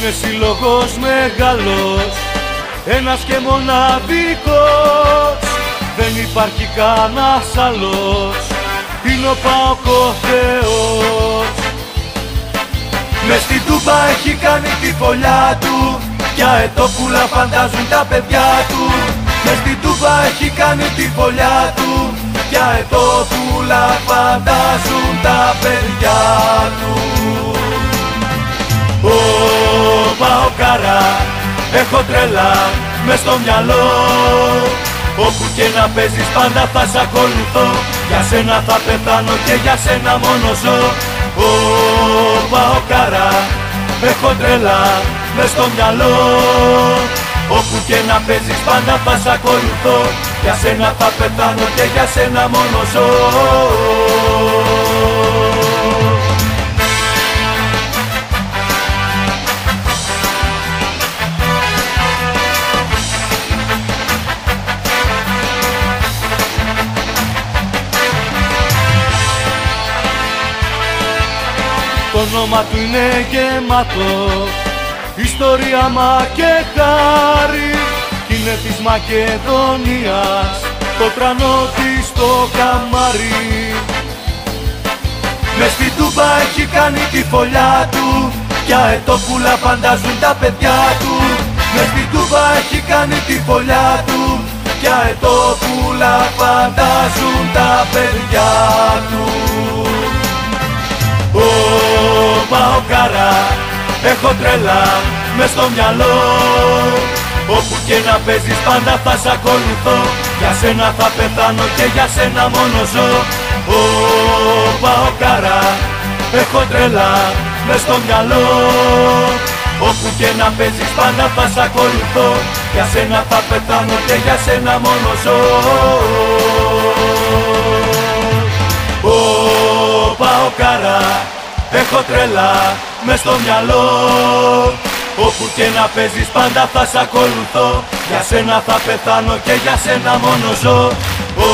Είναι σύλλογος μεγάλος, ένας και μοναδικός. Δεν υπάρχει κανένας άλλος, είναι ο ΠΑΟΚ ο Θεός. Μες στην Τούμπα έχει κάνει τη φωλιά του, για ετόπουλα φαντάζουν τα παιδιά του. Μες στην Τούμπα έχει κάνει τη φωλιά του, για ετόπουλα φαντάζουν τα παιδιά του. Ω Παοκάρα, έχω τρέλα μες στο μυαλό. Όπου και να παίζεις πάντα θα σ' ακολουθώ. Για σένα θα πεθάνω και για σένα μόνο ζω. Ω Παοκάρα, έχω τρέλα μες στο μυαλό. Όπου και να παίζεις πάντα θα σ' ακολουθώ. Για σένα θα πεθάνω και για σένα μόνο ζω. Το όνομα του είναι γεμάτο ιστορία μα και χάρη. Κι είναι της Μακεδονίας το τρανό της στο καμάρι. Μες στην Τούμπα έχει κάνει τη φωλιά του, για ετόπουλα φαντάζουν τα παιδιά του. Μες στην Τούμπα έχει κάνει τη φωλιά του, για ετόπουλα φαντάζουν τα παιδιά του. Ω Παοκάρα, έχω τρέλα μες στο μυαλό. Όπου και να παίζεις πάντα θα σ' ακολουθώ. Για σένα θα πεθάνω και για σένα μόνο ζω. Ω Παοκάρα, έχω τρέλα μες στο μυαλό. Όπου και να παίζεις πάντα θα σ' ακολουθώ. Για σένα θα πεθάνω και για σένα μόνο ζω. Ω Παοκάρα, έχω τρέλα μες στο μυαλό. Όπου και να παίζεις πάντα θα σ' ακολουθώ. Για σένα θα πεθάνω και για σένα μόνο ζω. Ω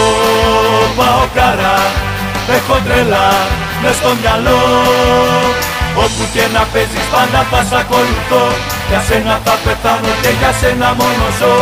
Παοκάρα, έχω τρέλα μες στο μυαλό. Όπου και να παίζεις πάντα θα σ' ακολουθώ. Για σένα θα πεθάνω και για σένα μόνο ζω.